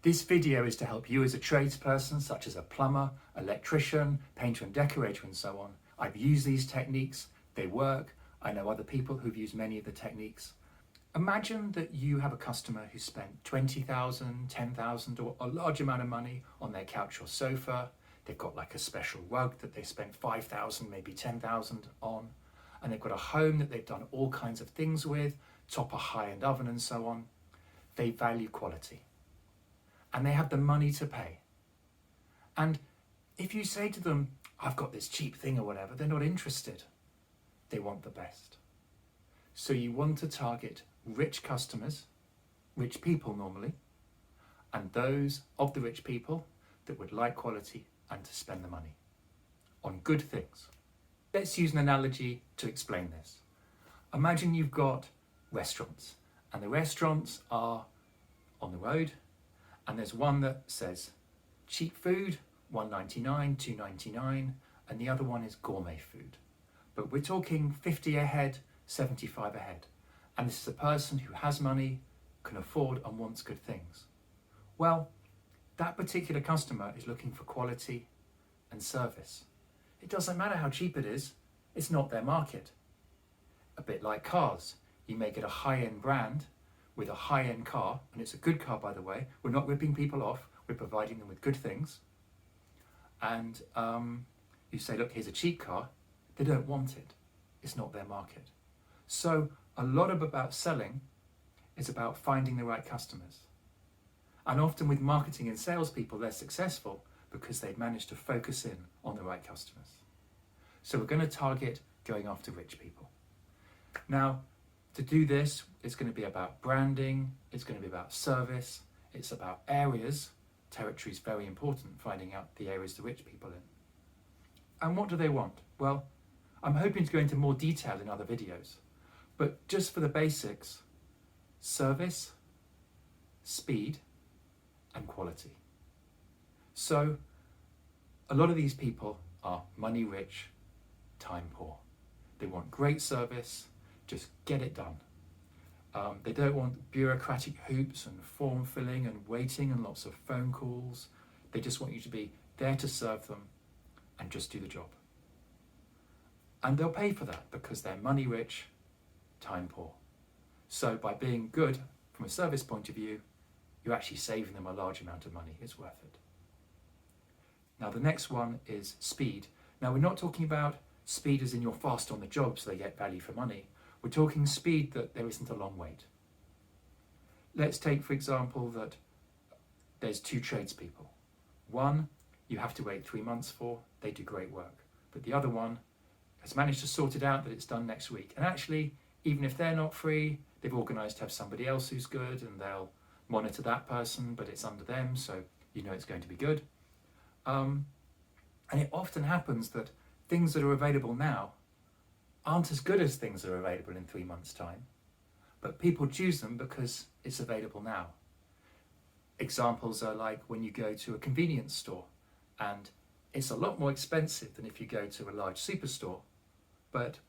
This video is to help you as a tradesperson, such as a plumber, electrician, painter and decorator and so on. I've used these techniques, they work. I know other people who've used many of the techniques. Imagine that you have a customer who spent 20,000, 10,000 or a large amount of money on their couch or sofa. They've got like a special rug that they spent 5,000, maybe 10,000 on. And they've got a home that they've done all kinds of things with, top a high-end oven and so on. They value quality. And they have the money to pay. And if you say to them, I've got this cheap thing or whatever, they're not interested. They want the best. So you want to target rich customers, rich people normally, and those of the rich people that would like quality and to spend the money on good things. Let's use an analogy to explain this. Imagine you've got restaurants, and the restaurants are on the road, and there's one that says cheap food, $1.99, $2.99, and the other one is gourmet food. But we're talking 50 a head, 75 a head. And this is a person who has money, can afford and wants good things. Well, that particular customer is looking for quality and service. It doesn't matter how cheap it is, it's not their market. A bit like cars. You may get a high-end brand with a high-end car, and it's a good car, by the way. We're not ripping people off, we're providing them with good things. And you say, look, here's a cheap car. They don't want it. It's not their market. So a lot about selling is about finding the right customers. And often with marketing and salespeople, they're successful because they've managed to focus in on the right customers. So we're going to target going after rich people. Now, to do this, it's going to be about branding, it's going to be about service, it's about areas. Territory is very important, finding out the areas the rich people in. And what do they want? Well, I'm hoping to go into more detail in other videos, but just for the basics, service, speed, and quality. So, a lot of these people are money rich, time poor. They want great service, just get it done. They don't want bureaucratic hoops and form filling and waiting and lots of phone calls. They just want you to be there to serve them and just do the job. And they'll pay for that because they're money rich, time poor. So by being good from a service point of view, you're actually saving them a large amount of money. It's worth it. Now the next one is speed. Now we're not talking about speed as in you're fast on the job so they get value for money. We're talking speed that there isn't a long wait. Let's take, for example, that there's two tradespeople. One you have to wait 3 months for, they do great work. But the other one has managed to sort it out that it's done next week. And actually, even if they're not free, they've organised to have somebody else who's good and they'll monitor that person, but it's under them, so you know it's going to be good. And it often happens that things that are available now aren't as good as things that are available in 3 months' time, but people choose them because it's available now. Examples are like when you go to a convenience store, and it's a lot more expensive than if you go to a large superstore, but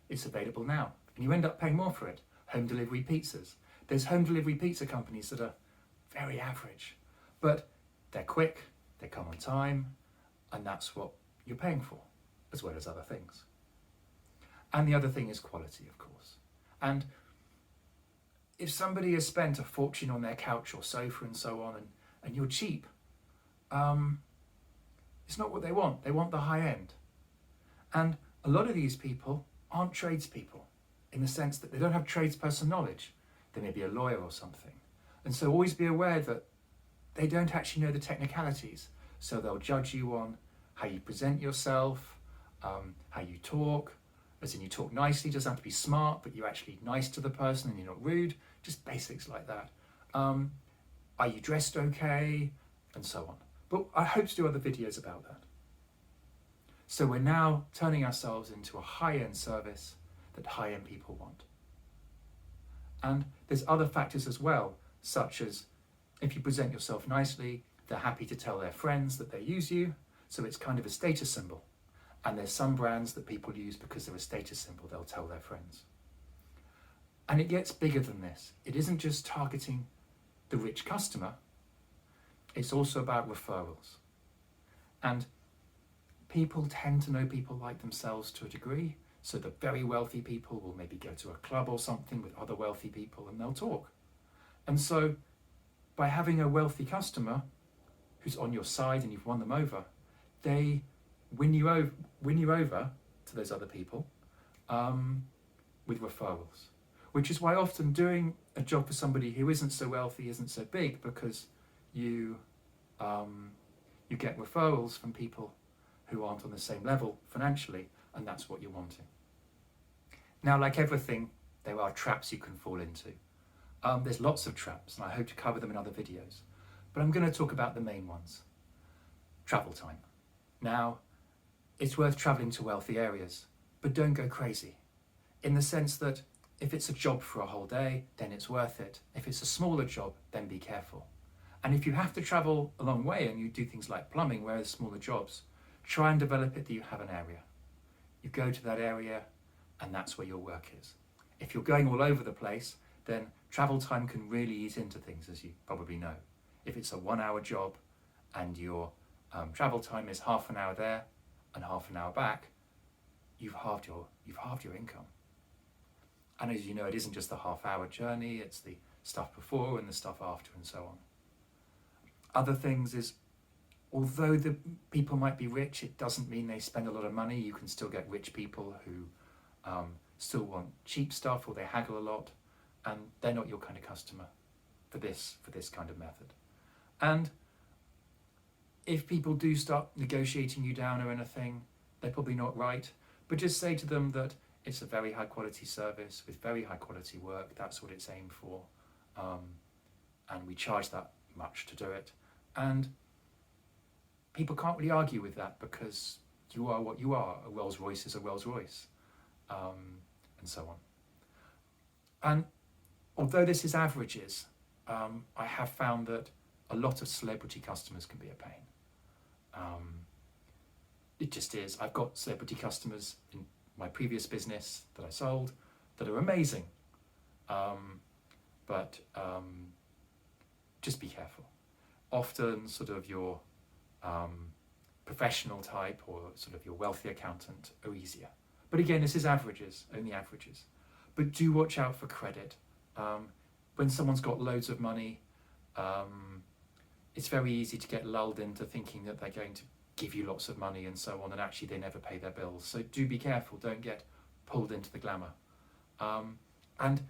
it's available now, and you end up paying more for it. Home delivery pizzas. There's home delivery pizza companies that are very average, but they're quick, they come on time, and that's what you're paying for, as well as other things. And the other thing is quality, of course. And if somebody has spent a fortune on their couch or sofa and so on, and you're cheap, it's not what they want. They want the high end. And a lot of these people aren't tradespeople in the sense that they don't have tradesperson knowledge. They may be a lawyer or something. And so always be aware that they don't actually know the technicalities. So they'll judge you on how you present yourself, how you talk, as in you talk nicely, doesn't have to be smart, but you're actually nice to the person and you're not rude, just basics like that. Are you dressed okay? And so on. But I hope to do other videos about that. So we're now turning ourselves into a high-end service that high-end people want. And there's other factors as well, such as if you present yourself nicely, they're happy to tell their friends that they use you, so it's kind of a status symbol. And there's some brands that people use because they're a status symbol, they'll tell their friends. And it gets bigger than this. It isn't just targeting the rich customer, it's also about referrals. And people tend to know people like themselves to a degree. So the very wealthy people will maybe go to a club or something with other wealthy people and they'll talk. And so by having a wealthy customer who's on your side and you've won them over, they win you over to those other people with referrals. Which is why often doing a job for somebody who isn't so wealthy isn't so big, because you get referrals from people who aren't on the same level financially, and that's what you're wanting. Now, like everything, there are traps you can fall into. There's lots of traps, and I hope to cover them in other videos. But I'm going to talk about the main ones. Travel time. Now, it's worth travelling to wealthy areas, but don't go crazy. In the sense that if it's a job for a whole day, then it's worth it. If it's a smaller job, then be careful. And if you have to travel a long way and you do things like plumbing, where there's smaller jobs, try and develop it that you have an area. You go to that area and that's where your work is. If you're going all over the place, then travel time can really eat into things, as you probably know. If it's a 1 hour job and your travel time is half an hour there and half an hour back, you've halved your income. And as you know, it isn't just the half-hour journey, it's the stuff before and the stuff after and so on. Other things is, although the people might be rich, it doesn't mean they spend a lot of money. You can still get rich people who still want cheap stuff, or they haggle a lot, and they're not your kind of customer for this kind of method. And if people do start negotiating you down or anything, they're probably not right, but just say to them that it's a very high quality service with very high quality work. That's what it's aimed for. And we charge that much to do it. And people can't really argue with that, because you are what you are. A Rolls Royce is a Rolls Royce, and so on. And although this is averages, I have found that a lot of celebrity customers can be a pain. It just is. I've got celebrity customers in my previous business that I sold that are amazing, but just be careful. Often sort of your professional type or sort of your wealthy accountant are easier. But again, this is averages, only averages. But do watch out for credit. When someone's got loads of money, it's very easy to get lulled into thinking that they're going to give you lots of money and so on, and actually they never pay their bills. So do be careful, don't get pulled into the glamour. And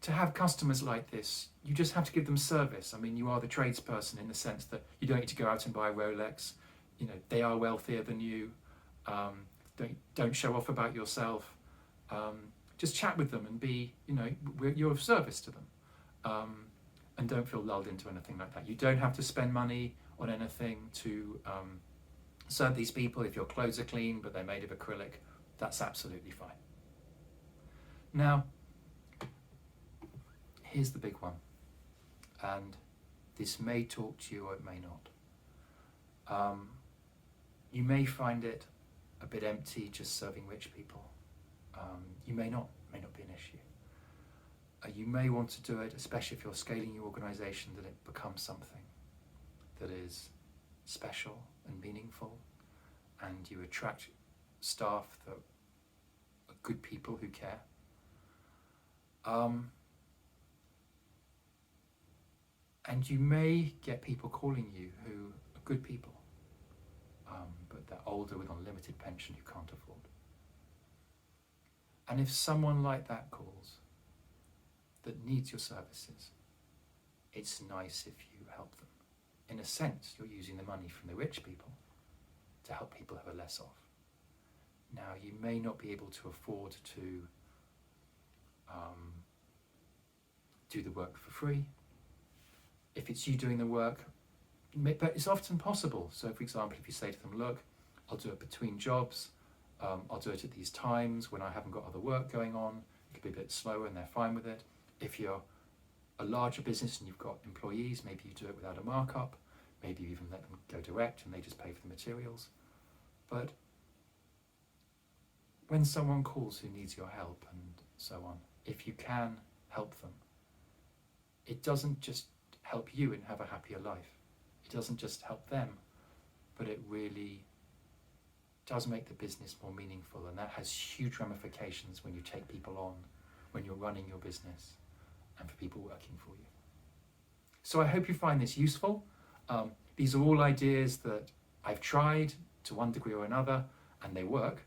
to have customers like this, you just have to give them service. I mean, you are the tradesperson in the sense that you don't need to go out and buy a Rolex. You know, they are wealthier than you. Don't show off about yourself. Just chat with them and be, you're of service to them. And don't feel lulled into anything like that. You don't have to spend money on anything to serve these people. If your clothes are clean but they're made of acrylic, that's absolutely fine. Now, here's the big one, and this may talk to you or it may not. You may find it a bit empty just serving rich people. You may not be an issue. You may want to do it, especially if you're scaling your organisation, that it becomes something that is special and meaningful, and you attract staff that are good people who care. And you may get people calling you who are good people, but they're older with unlimited pension who can't afford. And if someone like that calls, that needs your services, it's nice if you help them. In a sense, you're using the money from the rich people to help people who are less off. Now, you may not be able to afford to do the work for free. If it's you doing the work, but it's often possible. So, for example, if you say to them, look, I'll do it between jobs, I'll do it at these times when I haven't got other work going on, it could be a bit slower and they're fine with it. If you're a larger business and you've got employees, maybe you do it without a markup, maybe you even let them go direct and they just pay for the materials. But when someone calls who needs your help and so on, if you can help them, it doesn't just help you and have a happier life. doesn't just help them, but it really does make the business more meaningful, and that has huge ramifications when you take people on, when you're running your business, and for people working for you. So I hope you find this useful. These are all ideas that I've tried to one degree or another, and they work.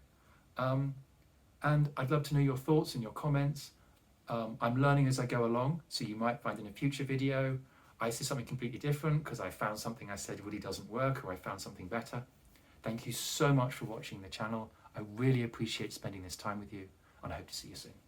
And I'd love to know your thoughts and your comments. I'm learning as I go along, so you might find in a future video I say something completely different because I found something I said really doesn't work, or I found something better. Thank you so much for watching the channel. I really appreciate spending this time with you, and I hope to see you soon.